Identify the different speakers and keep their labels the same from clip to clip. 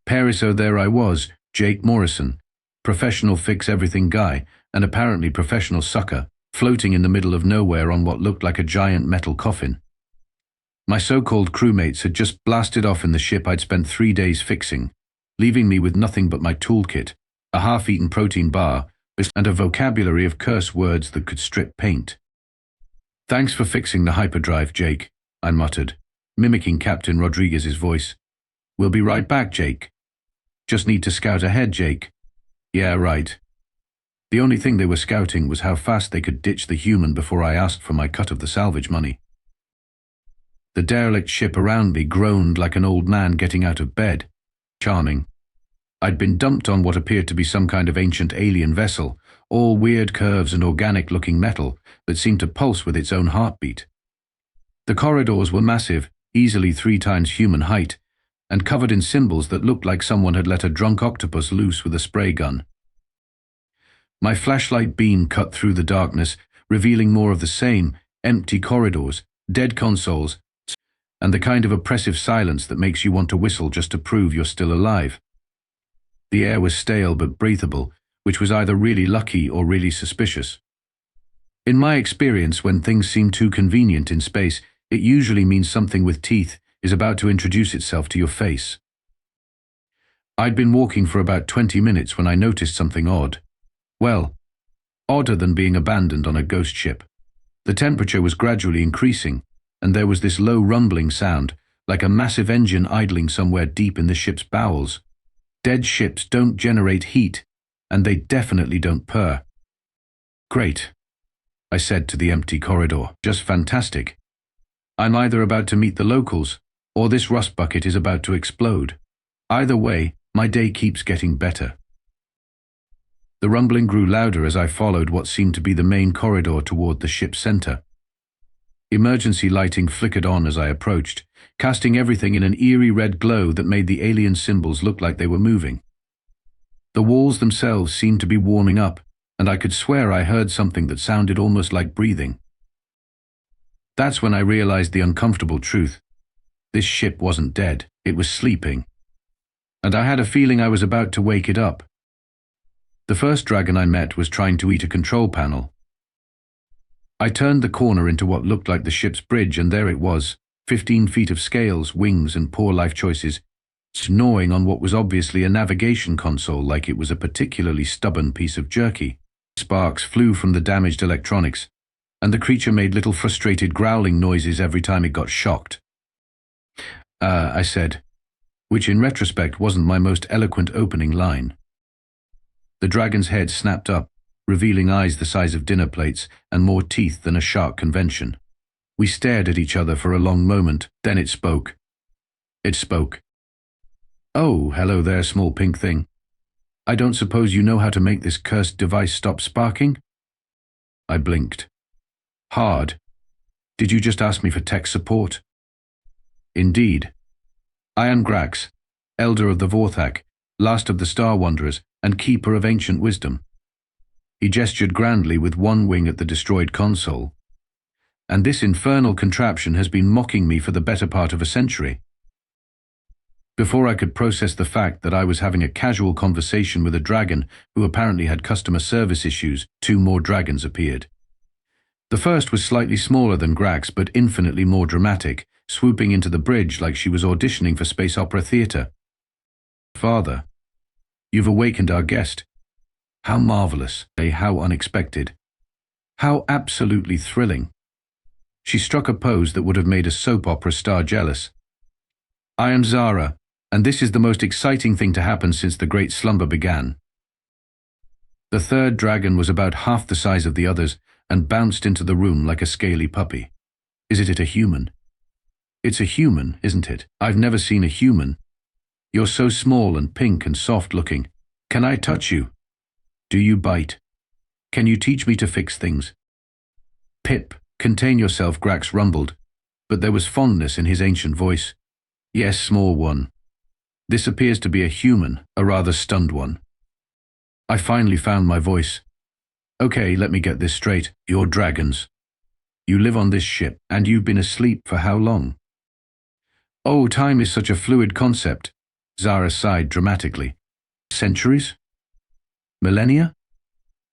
Speaker 1: So there I was, Jake Morrison, professional fix-everything guy, and apparently professional sucker, floating in the middle of nowhere on what looked like a giant metal coffin. My so-called crewmates had just blasted off in the ship I'd spent 3 days fixing, leaving me with nothing but my toolkit, a half-eaten protein bar, and a vocabulary of curse words that could strip paint. "Thanks for fixing the hyperdrive, Jake," I muttered, mimicking Captain Rodriguez's voice. "We'll be right back, Jake." "Just need to scout ahead, Jake." "Yeah, right." The only thing they were scouting was how fast they could ditch the human before I asked for my cut of the salvage money. The derelict ship around me groaned like an old man getting out of bed. Charming. I'd been dumped on what appeared to be some kind of ancient alien vessel, all weird curves and organic-looking metal that seemed to pulse with its own heartbeat. The corridors were massive, easily 3 times human height, and covered in symbols that looked like someone had let a drunk octopus loose with a spray gun. My flashlight beam cut through the darkness, revealing more of the same, empty corridors, dead consoles, and the kind of oppressive silence that makes you want to whistle just to prove you're still alive. The air was stale but breathable, which was either really lucky or really suspicious. In my experience, when things seem too convenient in space, it usually means something with teeth is about to introduce itself to your face. I'd been walking for about 20 minutes when I noticed something odd. Well, odder than being abandoned on a ghost ship. The temperature was gradually increasing, and there was this low rumbling sound, like a massive engine idling somewhere deep in the ship's bowels. Dead ships don't generate heat, and they definitely don't purr. "Great," I said to the empty corridor. "Just fantastic. I'm either about to meet the locals, or this rust bucket is about to explode. Either way, my day keeps getting better." The rumbling grew louder as I followed what seemed to be the main corridor toward the ship's center. Emergency lighting flickered on as I approached, casting everything in an eerie red glow that made the alien symbols look like they were moving. The walls themselves seemed to be warming up, and I could swear I heard something that sounded almost like breathing. That's when I realized the uncomfortable truth. This ship wasn't dead, it was sleeping. And I had a feeling I was about to wake it up. The first dragon I met was trying to eat a control panel. I turned the corner into what looked like the ship's bridge, and there it was, 15 feet of scales, wings, and poor life choices, gnawing on what was obviously a navigation console like it was a particularly stubborn piece of jerky. Sparks flew from the damaged electronics, and the creature made little frustrated growling noises every time it got shocked. I said, which in retrospect wasn't my most eloquent opening line. The dragon's head snapped up, revealing eyes the size of dinner plates and more teeth than a shark convention. We stared at each other for a long moment, then it spoke. It spoke. "Oh, hello there, small pink thing. I don't suppose you know how to make this cursed device stop sparking?" I blinked. "Hard. Did you just ask me for tech support?" "Indeed. I am Grax, elder of the Vorthak, last of the Star Wanderers, and keeper of ancient wisdom." He gestured grandly with one wing at the destroyed console. "And this infernal contraption has been mocking me for the better part of a century." Before I could process the fact that I was having a casual conversation with a dragon who apparently had customer service issues, 2 more dragons appeared. The first was slightly smaller than Grax, but infinitely more dramatic, swooping into the bridge like she was auditioning for space opera theater. "Father, you've awakened our guest. How marvelous, how unexpected. How absolutely thrilling." She struck a pose that would have made a soap opera star jealous. "I am Zara, and this is the most exciting thing to happen since the great slumber began." The third dragon was about half the size of the others and bounced into the room like a scaly puppy. "Is it a human?" "It's a human, isn't it? I've never seen a human. You're so small and pink and soft-looking. Can I touch you? Do you bite? Can you teach me to fix things?" "Pip, contain yourself," Grax rumbled, but there was fondness in his ancient voice. "Yes, small one. This appears to be a human, a rather stunned one." I finally found my voice. "Okay, let me get this straight. You're dragons. You live on this ship, and you've been asleep for how long?" "Oh, time is such a fluid concept. Zara sighed dramatically. Centuries? Millennia?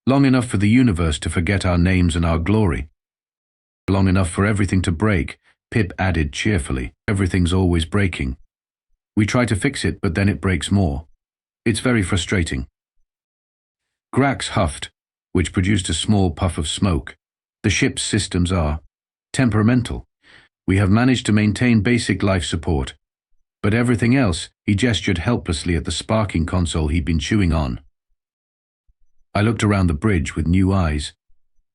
Speaker 1: Long enough for the universe to forget our names and our glory. Long enough for everything to break, Pip added cheerfully. Everything's always breaking. We try to fix it, but then it breaks more. It's very frustrating. Grax huffed, which produced a small puff of smoke. The ship's systems are temperamental. We have managed to maintain basic life support. But everything else, he gestured helplessly at the sparking console he'd been chewing on. I looked around the bridge with new eyes.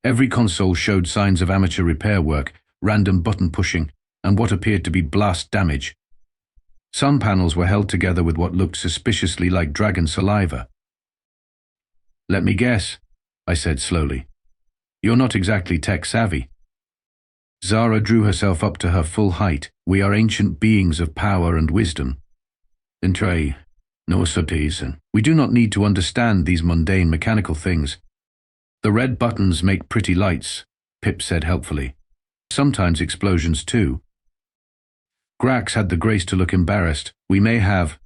Speaker 1: Every console showed signs of amateur repair work, random button pushing, and what appeared to be blast damage. Some panels were held together with what looked suspiciously like dragon saliva. Let me guess, I said slowly. You're not exactly tech-savvy. Zara drew herself up to her full height. We are ancient beings of power and wisdom. Entre no subtleties, and we do not need to understand these mundane mechanical things. The red buttons make pretty lights, Pip said helpfully. Sometimes explosions too. Grax had the grace to look embarrassed. We may have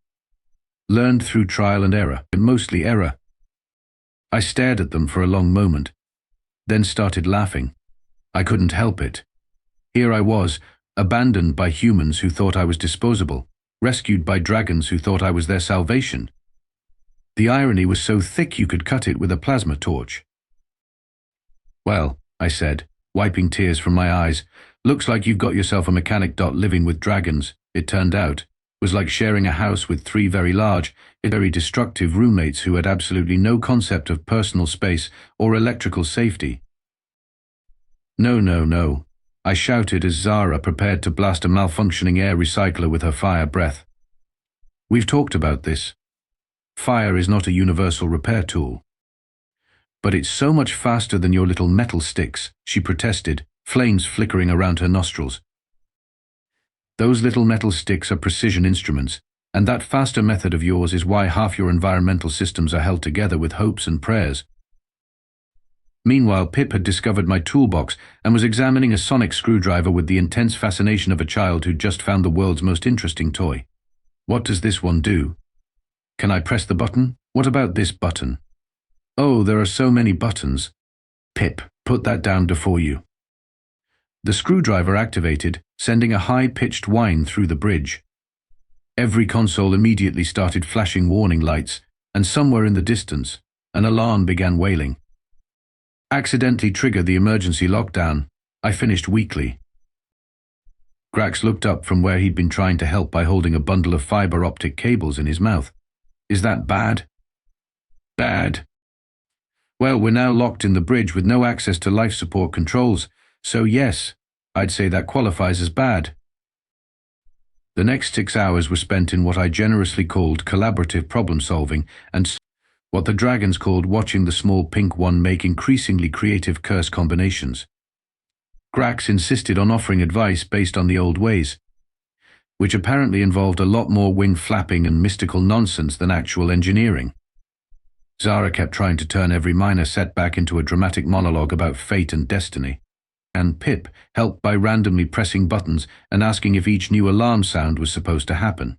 Speaker 1: learned through trial and error, and mostly error. I stared at them for a long moment, then started laughing. I couldn't help it. Here I was, abandoned by humans who thought I was disposable, rescued by dragons who thought I was their salvation. The irony was so thick you could cut it with a plasma torch. Well, I said, wiping tears from my eyes, looks like you've got yourself a mechanic. Living with dragons, it turned out, was like sharing a house with three very large, very destructive roommates who had absolutely no concept of personal space or electrical safety. No, no, no, I shouted as Zara prepared to blast a malfunctioning air recycler with her fire breath. We've talked about this. Fire is not a universal repair tool. But it's so much faster than your little metal sticks, she protested, flames flickering around her nostrils. Those little metal sticks are precision instruments, and that faster method of yours is why half your environmental systems are held together with hopes and prayers. Meanwhile, Pip had discovered my toolbox and was examining a sonic screwdriver with the intense fascination of a child who'd just found the world's most interesting toy. What does this one do? Can I press the button? What about this button? Oh, there are so many buttons. Pip, put that down before you. The screwdriver activated, sending a high-pitched whine through the bridge. Every console immediately started flashing warning lights, and somewhere in the distance, an alarm began wailing. Accidentally triggered the emergency lockdown, I finished weakly. Grax looked up from where he'd been trying to help by holding a bundle of fiber optic cables in his mouth. Is that bad? Bad. Well, we're now locked in the bridge with no access to life support controls, so yes, I'd say that qualifies as bad. The next 6 hours were spent in what I generously called collaborative problem solving and what the dragons called watching the small pink one make increasingly creative curse combinations. Grax insisted on offering advice based on the old ways, which apparently involved a lot more wing flapping and mystical nonsense than actual engineering. Zara kept trying to turn every minor setback into a dramatic monologue about fate and destiny, and Pip helped by randomly pressing buttons and asking if each new alarm sound was supposed to happen.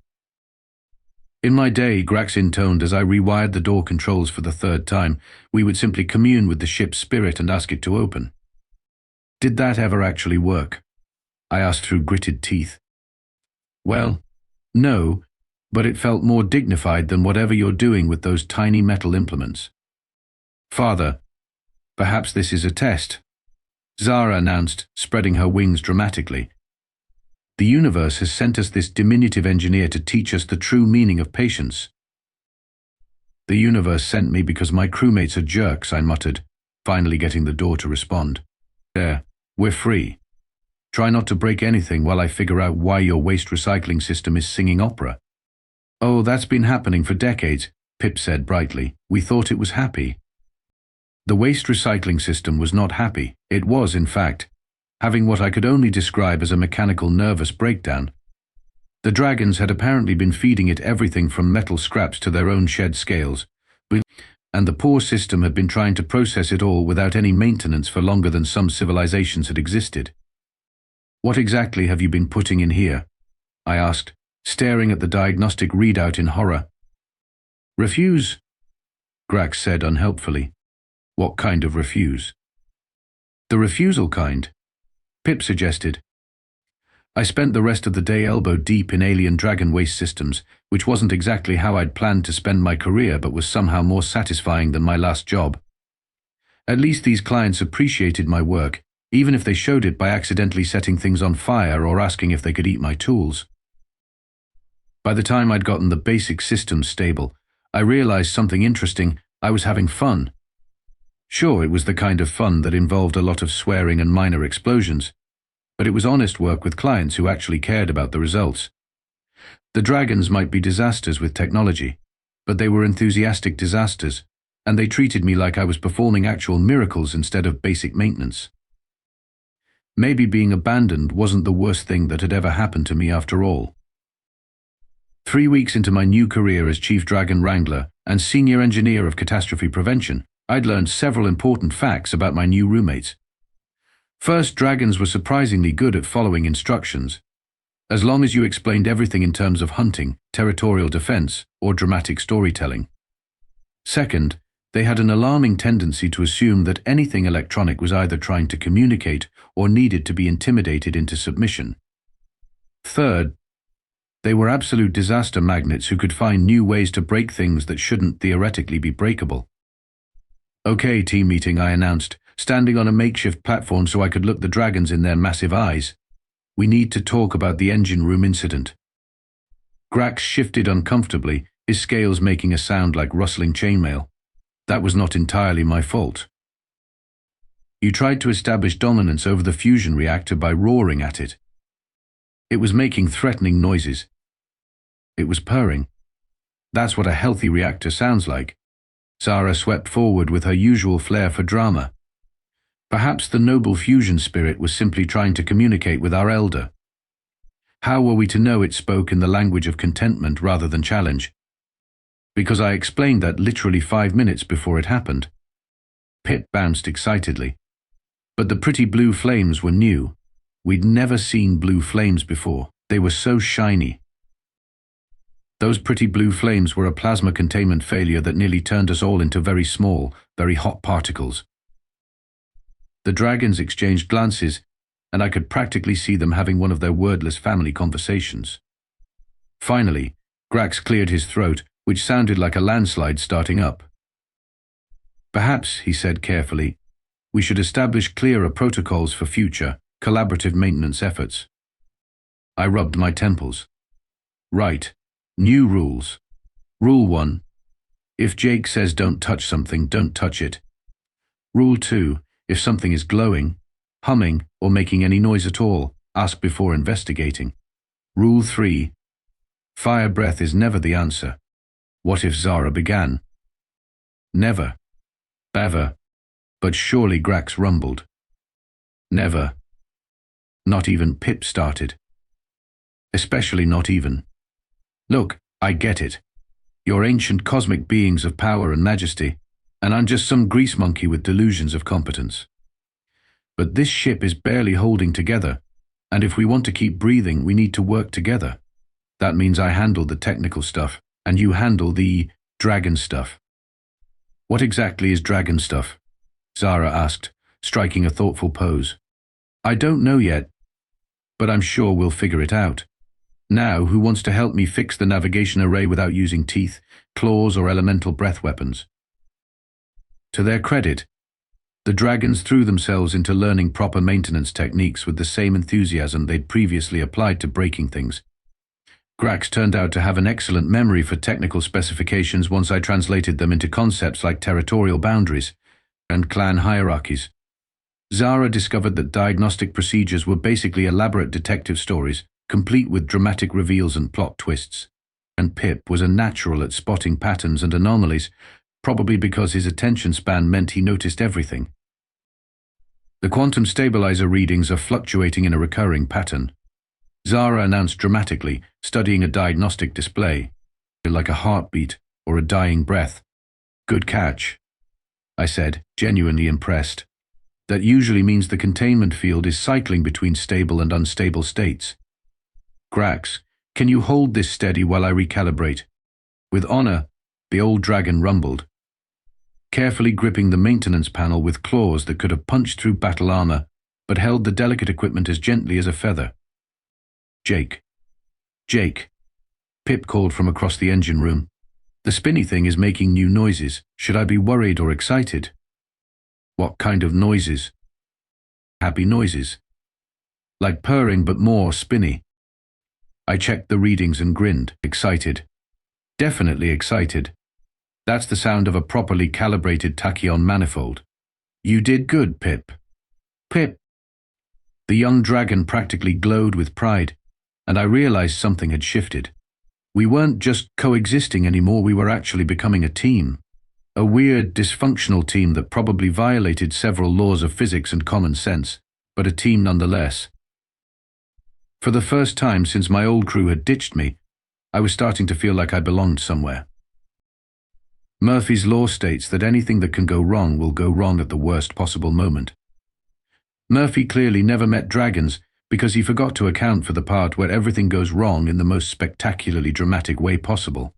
Speaker 1: In my day, Grax intoned as I rewired the door controls for the 3rd time, we would simply commune with the ship's spirit and ask it to open. Did that ever actually work? I asked through gritted teeth. Well, no, but it felt more dignified than whatever you're doing with those tiny metal implements. Father, perhaps this is a test, Zara announced, spreading her wings dramatically. The universe has sent us this diminutive engineer to teach us the true meaning of patience. The universe sent me because my crewmates are jerks, I muttered, finally getting the door to respond. There, we're free. Try not to break anything while I figure out why your waste recycling system is singing opera. Oh, that's been happening for decades, Pip said brightly. We thought it was happy. The waste recycling system was not happy. It was, in fact, having what I could only describe as a mechanical nervous breakdown. The dragons had apparently been feeding it everything from metal scraps to their own shed scales, and the poor system had been trying to process it all without any maintenance for longer than some civilizations had existed. What exactly have you been putting in here? I asked, staring at the diagnostic readout in horror. "Refuse," Grax said unhelpfully. "What kind of refuse?" "The refusal kind," Pip suggested. I spent the rest of the day elbow deep in alien dragon waste systems, which wasn't exactly how I'd planned to spend my career but was somehow more satisfying than my last job. At least these clients appreciated my work, even if they showed it by accidentally setting things on fire or asking if they could eat my tools. By the time I'd gotten the basic systems stable, I realized something interesting. I was having fun. Sure, it was the kind of fun that involved a lot of swearing and minor explosions, but it was honest work with clients who actually cared about the results. The dragons might be disasters with technology, but they were enthusiastic disasters, and they treated me like I was performing actual miracles instead of basic maintenance. Maybe being abandoned wasn't the worst thing that had ever happened to me after all. 3 weeks into my new career as Chief Dragon Wrangler and Senior Engineer of Catastrophe Prevention, I'd learned several important facts about my new roommates. First, dragons were surprisingly good at following instructions, as long as you explained everything in terms of hunting, territorial defense, or dramatic storytelling. Second, they had an alarming tendency to assume that anything electronic was either trying to communicate or needed to be intimidated into submission. Third, they were absolute disaster magnets who could find new ways to break things that shouldn't theoretically be breakable. "Okay, team meeting," I announced, standing on a makeshift platform so I could look the dragons in their massive eyes. "We need to talk about the engine room incident." Grax shifted uncomfortably, his scales making a sound like rustling chainmail. "That was not entirely my fault. You tried to establish dominance over the fusion reactor by roaring at it. It was making threatening noises. It was purring. That's what a healthy reactor sounds like." Zara swept forward with her usual flair for drama. "Perhaps the noble fusion spirit was simply trying to communicate with our elder. How were we to know it spoke in the language of contentment rather than challenge? Because I explained that literally 5 minutes before it happened." Pip bounced excitedly. "But the pretty blue flames were new. We'd never seen blue flames before. They were so shiny. Those pretty blue flames were a plasma containment failure that nearly turned us all into very small, very hot particles." The dragons exchanged glances, and I could practically see them having one of their wordless family conversations. Finally, Grax cleared his throat, which sounded like a landslide starting up. "Perhaps," he said carefully, "we should establish clearer protocols for future, collaborative maintenance efforts." I rubbed my temples. "Right. New rules. Rule 1. If Jake says don't touch something, don't touch it. Rule 2. If something is glowing, humming, or making any noise at all, ask before investigating. Rule 3. Fire breath is never the answer. What if Zara began? Never. Ever. But surely Grax rumbled. Never. Not even Pip started. Especially not even. Look, I get it. You're ancient cosmic beings of power and majesty, and I'm just some grease monkey with delusions of competence. But this ship is barely holding together, and if we want to keep breathing, we need to work together. That means I handle the technical stuff, and you handle the dragon stuff." "What exactly is dragon stuff?" Zara asked, striking a thoughtful pose. "I don't know yet, but I'm sure we'll figure it out. Now, who wants to help me fix the navigation array without using teeth, claws, or elemental breath weapons?" To their credit, the dragons threw themselves into learning proper maintenance techniques with the same enthusiasm they'd previously applied to breaking things. Grax turned out to have an excellent memory for technical specifications once I translated them into concepts like territorial boundaries and clan hierarchies. Zara discovered that diagnostic procedures were basically elaborate detective stories, complete with dramatic reveals and plot twists. And Pip was a natural at spotting patterns and anomalies, probably because his attention span meant he noticed everything. "The quantum stabilizer readings are fluctuating in a recurring pattern," Zara announced dramatically, studying a diagnostic display, like a heartbeat or a dying breath. "Good catch," I said, genuinely impressed. "That usually means the containment field is cycling between stable and unstable states." Grax, Can you hold this steady while I recalibrate? With honor, the old dragon rumbled, carefully gripping the maintenance panel with claws that could have punched through battle armor, but held the delicate equipment as gently as a feather. Jake. Jake. Pip called from across the engine room. The spinny thing is making new noises. Should I be worried or excited? What kind of noises? Happy noises. Like purring but more spinny. I checked the readings and grinned. Excited. Definitely excited. That's the sound of a properly calibrated tachyon manifold. You did good, Pip. Pip. The young dragon practically glowed with pride, and I realized something had shifted. We weren't just coexisting anymore, we were actually becoming a team. A weird, dysfunctional team that probably violated several laws of physics and common sense, but a team nonetheless. For the first time since my old crew had ditched me, I was starting to feel like I belonged somewhere. Murphy's Law states that anything that can go wrong will go wrong at the worst possible moment. Murphy clearly never met dragons because he forgot to account for the part where everything goes wrong in the most spectacularly dramatic way possible.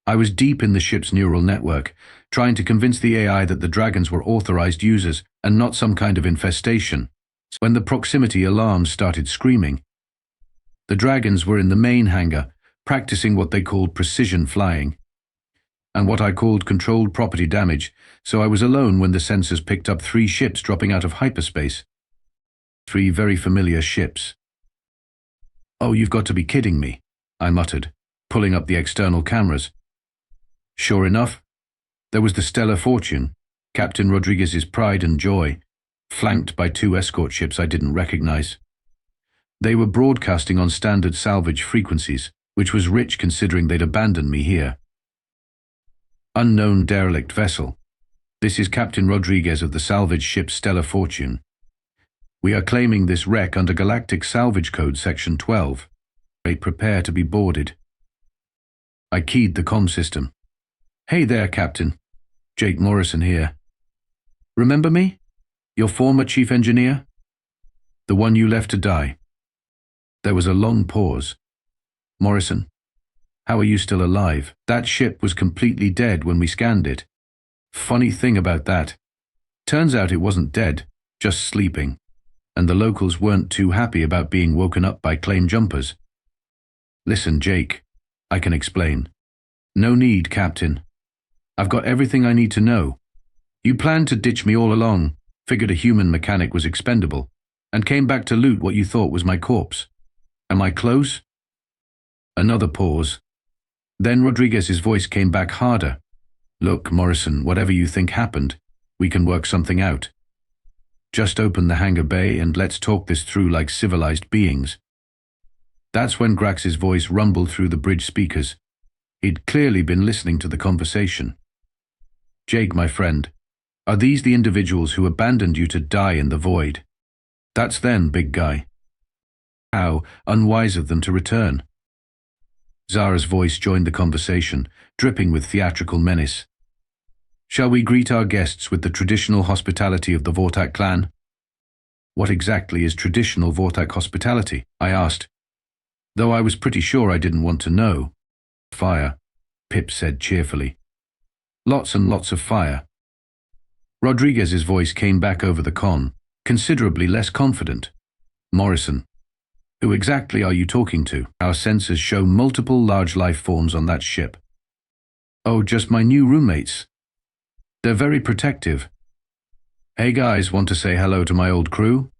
Speaker 1: I was deep in the ship's neural network, trying to convince the AI that the dragons were authorized users and not some kind of infestation, when the proximity alarms started screaming. The dragons were in the main hangar, practicing what they called precision flying, and what I called controlled property damage, so I was alone when the sensors picked up 3 ships dropping out of hyperspace. 3 very familiar ships. "Oh, you've got to be kidding me," I muttered, pulling up the external cameras. Sure enough, there was the Stellar Fortune, Captain Rodriguez's pride and joy, flanked by 2 escort ships I didn't recognize. They were broadcasting on standard salvage frequencies, which was rich considering they'd abandoned me here. Unknown derelict vessel. This is Captain Rodriguez of the salvage ship Stellar Fortune. We are claiming this wreck under Galactic Salvage Code Section 12. Prepare to be boarded. I keyed the comm system. "Hey there, Captain. Jake Morrison here. Remember me? Your former chief engineer? The one you left to die." There was a long pause. "Morrison, how are you still alive? That ship was completely dead when we scanned it." Funny thing about that. Turns out it wasn't dead, just sleeping, and the locals weren't too happy about being woken up by claim jumpers. "Listen, Jake, I can explain." "No need, Captain. I've got everything I need to know. You planned to ditch me all along, figured a human mechanic was expendable, and came back to loot what you thought was my corpse. Am I close?" Another pause. Then Rodriguez's voice came back harder. "Look, Morrison, whatever you think happened, we can work something out. Just open the hangar bay and let's talk this through like civilized beings." That's when Grax's voice rumbled through the bridge speakers. He'd clearly been listening to the conversation. "Jake, my friend, are these the individuals who abandoned you to die in the void?" "That's them, big guy." "How unwise of them to return." Zara's voice joined the conversation, dripping with theatrical menace. "Shall we greet our guests with the traditional hospitality of the Vortak clan?" "What exactly is traditional Vortak hospitality?" I asked, though I was pretty sure I didn't want to know. "Fire," Pip said cheerfully. "Lots and lots of fire." Rodriguez's voice came back over the con, considerably less confident. "Morrison, who exactly are you talking to? Our sensors show multiple large life forms on that ship." "Oh, just my new roommates. They're very protective. Hey guys, want to say hello to my old crew?"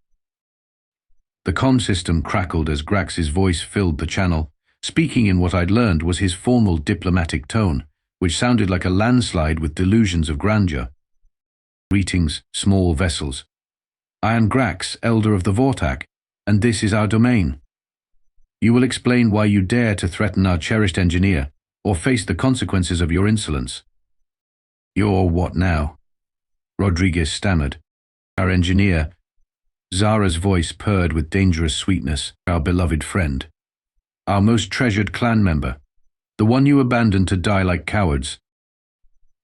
Speaker 1: The comm system crackled as Grax's voice filled the channel, speaking in what I'd learned was his formal diplomatic tone, which sounded like a landslide with delusions of grandeur. "Greetings, small vessels. I am Grax, Elder of the Vortak, and this is our domain. You will explain why you dare to threaten our cherished engineer, or face the consequences of your insolence." "You're what now?" Rodriguez stammered. "Our engineer." Zara's voice purred with dangerous sweetness. "Our beloved friend. Our most treasured clan member. The one you abandoned to die like cowards.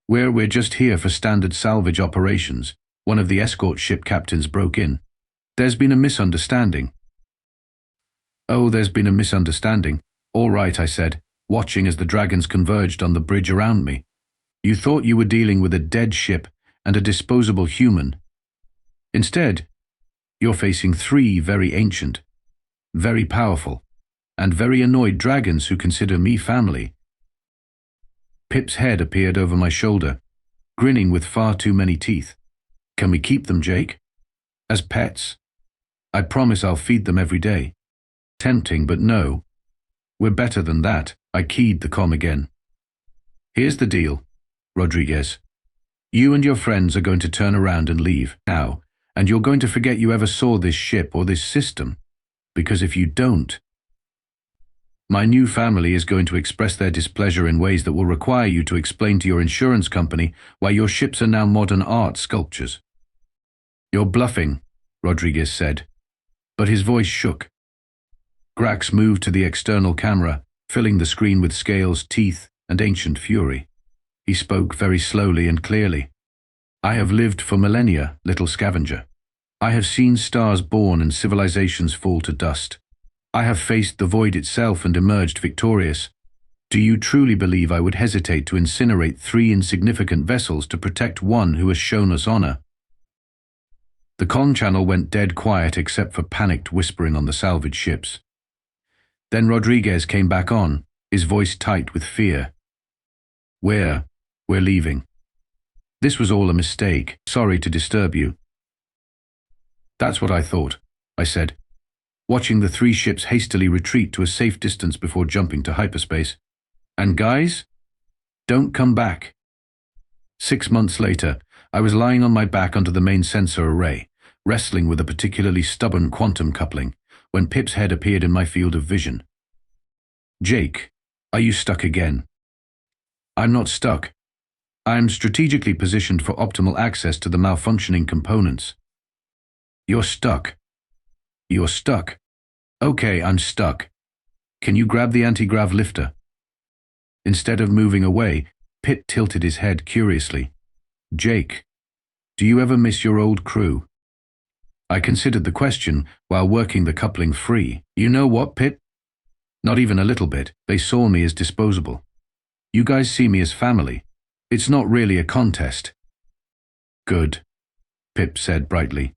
Speaker 1: We're just here for standard salvage operations. One of the escort ship captains broke in. There's been a misunderstanding." Oh, there's been a misunderstanding. All right, I said, watching as the dragons converged on the bridge around me. You thought you were dealing with a dead ship and a disposable human. Instead, you're facing three very ancient, very powerful, and very annoyed dragons who consider me family. Pip's head appeared over my shoulder, grinning with far too many teeth. Can we keep them, Jake? As pets? I promise I'll feed them every day. Tempting, but no. We're better than that. I keyed the comm again. Here's the deal, Rodriguez. You and your friends are going to turn around and leave now, and you're going to forget you ever saw this ship or this system, because if you don't, my new family is going to express their displeasure in ways that will require you to explain to your insurance company why your ships are now modern art sculptures. You're bluffing, Rodriguez said, but his voice shook. Grax moved to the external camera, filling the screen with scales, teeth, and ancient fury. He spoke very slowly and clearly. I have lived for millennia, little scavenger. I have seen stars born and civilizations fall to dust. I have faced the void itself and emerged victorious. Do you truly believe I would hesitate to incinerate 3 insignificant vessels to protect one who has shown us honor? The comm channel went dead quiet except for panicked whispering on the salvage ships. Then Rodriguez came back on, his voice tight with fear. We're leaving. This was all a mistake. Sorry to disturb you. That's what I thought, I said, watching the 3 ships hastily retreat to a safe distance before jumping to hyperspace. And guys, don't come back. 6 months later, I was lying on my back under the main sensor array, wrestling with a particularly stubborn quantum coupling, when Pip's head appeared in my field of vision. Jake, are you stuck again? I'm not stuck. I am strategically positioned for optimal access to the malfunctioning components. You're stuck. You're stuck. Okay, I'm stuck. Can you grab the anti-grav lifter? Instead of moving away, Pip tilted his head curiously. Jake, do you ever miss your old crew? I considered the question while working the coupling free. You know what, Pip? Not even a little bit. They saw me as disposable. You guys see me as family. It's not really a contest. Good, Pip said brightly.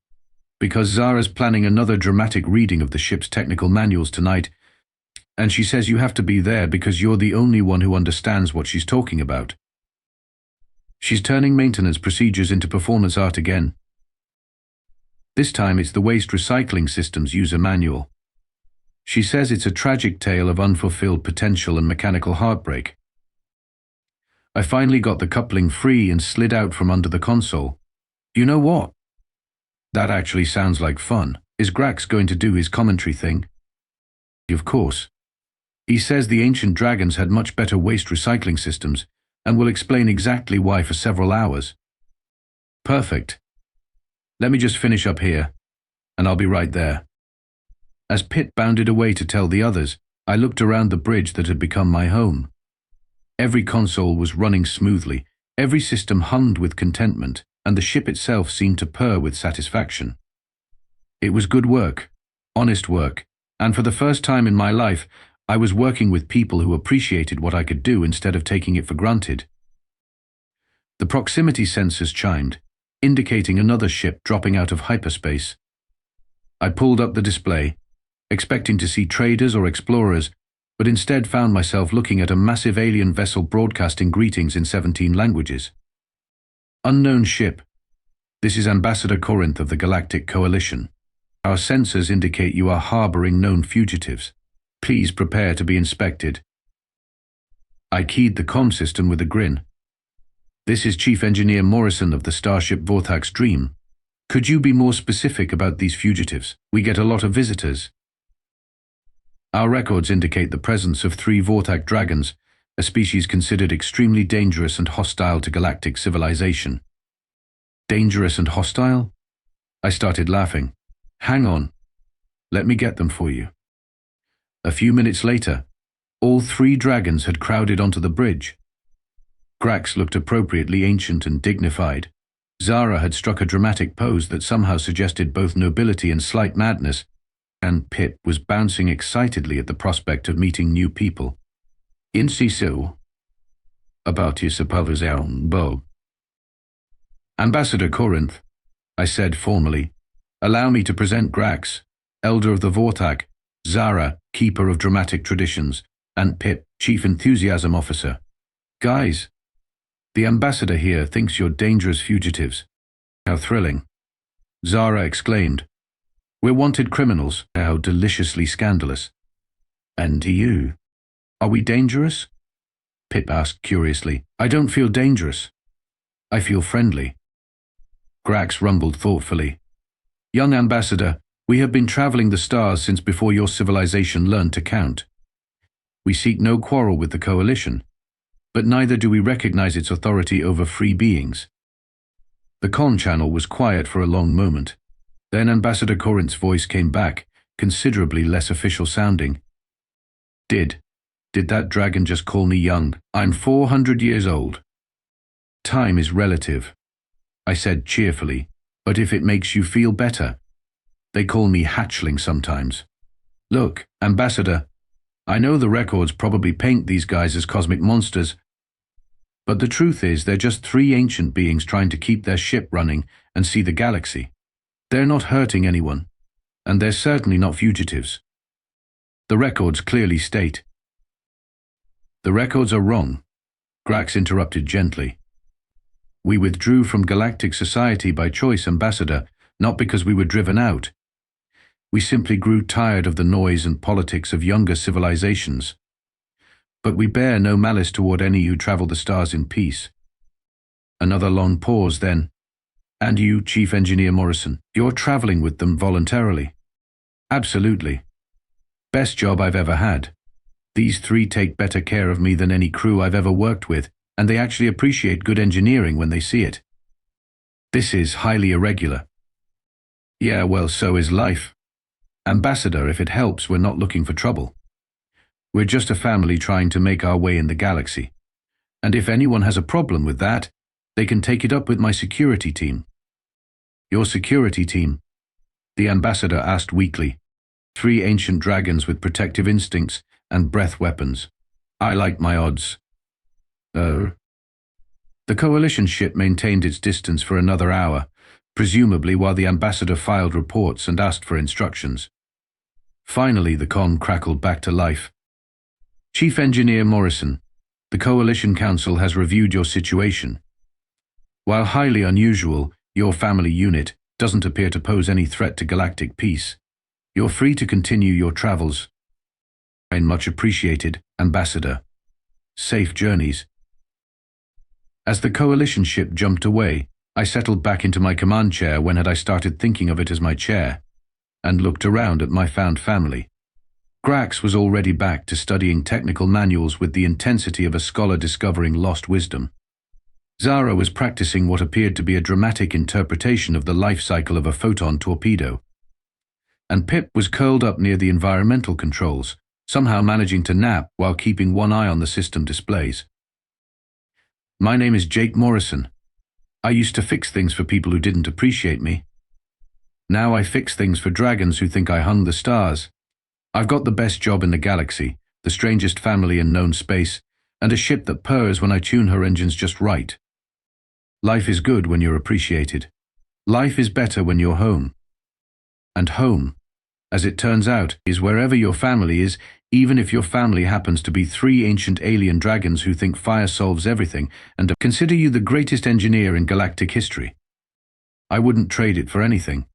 Speaker 1: Because Zara's planning another dramatic reading of the ship's technical manuals tonight, and she says you have to be there because you're the only one who understands what she's talking about. She's turning maintenance procedures into performance art again. This time it's the waste recycling system's user manual. She says it's a tragic tale of unfulfilled potential and mechanical heartbreak. I finally got the coupling free and slid out from under the console. You know what? That actually sounds like fun. Is Grax going to do his commentary thing? Of course. He says the ancient dragons had much better waste recycling systems and will explain exactly why for several hours. Perfect. Let me just finish up here, and I'll be right there. As Pip bounded away to tell the others, I looked around the bridge that had become my home. Every console was running smoothly, every system hummed with contentment, and the ship itself seemed to purr with satisfaction. It was good work, honest work, and for the first time in my life, I was working with people who appreciated what I could do instead of taking it for granted. The proximity sensors chimed, indicating another ship dropping out of hyperspace. I pulled up the display, expecting to see traders or explorers, but instead found myself looking at a massive alien vessel broadcasting greetings in 17 languages. Unknown ship. This is Ambassador Corinth of the Galactic Coalition. Our sensors indicate you are harboring known fugitives. Please prepare to be inspected. I keyed the comm system with a grin. This is Chief Engineer Morrison of the starship Vorthax Dream. Could you be more specific about these fugitives? We get a lot of visitors. Our records indicate the presence of 3 Vorthax dragons, a species considered extremely dangerous and hostile to galactic civilization. Dangerous and hostile? I started laughing. Hang on. Let me get them for you. A few minutes later, all 3 dragons had crowded onto the bridge. Grax looked appropriately ancient and dignified. Zara had struck a dramatic pose that somehow suggested both nobility and slight madness, And Pip was bouncing excitedly at the prospect of meeting new people. In Sisu, about his supposed bow. Ambassador Corinth, I said formally, allow me to present Grax, elder of the Vortag, Zara, keeper of dramatic traditions, and Pip, chief enthusiasm officer. Guys, the ambassador here thinks you're dangerous fugitives. How thrilling. Zara exclaimed. We're wanted criminals. How deliciously scandalous. And to you, are we dangerous? Pip asked curiously. I don't feel dangerous. I feel friendly. Grax rumbled thoughtfully. Young ambassador, we have been traveling the stars since before your civilization learned to count. We seek no quarrel with the coalition, but neither do we recognize its authority over free beings. The con channel was quiet for a long moment. Then Ambassador Corinth's voice came back, considerably less official sounding. Did that dragon just call me young? I'm 400 years old. Time is relative, I said cheerfully, but if it makes you feel better. They call me hatchling sometimes. Look, Ambassador, I know the records probably paint these guys as cosmic monsters, but the truth is they're just three ancient beings trying to keep their ship running and see the galaxy. They're not hurting anyone, and they're certainly not fugitives. The records clearly state. The records are wrong, Grax interrupted gently. We withdrew from galactic society by choice, Ambassador, not because we were driven out. We simply grew tired of the noise and politics of younger civilizations. But we bear no malice toward any who travel the stars in peace. Another long pause then. And you, Chief Engineer Morrison, you're traveling with them voluntarily. Absolutely. Best job I've ever had. These three take better care of me than any crew I've ever worked with, and they actually appreciate good engineering when they see it. This is highly irregular. Yeah, well, so is life. Ambassador, if it helps, we're not looking for trouble. We're just a family trying to make our way in the galaxy. And if anyone has a problem with that, they can take it up with my security team. Your security team? The ambassador asked weakly. Three ancient dragons with protective instincts and breath weapons. I like my odds. Oh. The coalition ship maintained its distance for another hour, presumably while the ambassador filed reports and asked for instructions. Finally, the con crackled back to life. Chief Engineer Morrison, the Coalition Council has reviewed your situation. While highly unusual, your family unit doesn't appear to pose any threat to galactic peace. You're free to continue your travels. And much appreciated, Ambassador. Safe journeys. As the coalition ship jumped away, I settled back into my command chair. When had I started thinking of it as my chair? And looked around at my found family. Grax was already back to studying technical manuals with the intensity of a scholar discovering lost wisdom. Zara was practicing what appeared to be a dramatic interpretation of the life cycle of a photon torpedo. And Pip was curled up near the environmental controls, somehow managing to nap while keeping one eye on the system displays. My name is Jake Morrison. I used to fix things for people who didn't appreciate me. Now I fix things for dragons who think I hung the stars. I've got the best job in the galaxy, the strangest family in known space, and a ship that purrs when I tune her engines just right. Life is good when you're appreciated. Life is better when you're home. And home, as it turns out, is wherever your family is, even if your family happens to be three ancient alien dragons who think fire solves everything and consider you the greatest engineer in galactic history. I wouldn't trade it for anything.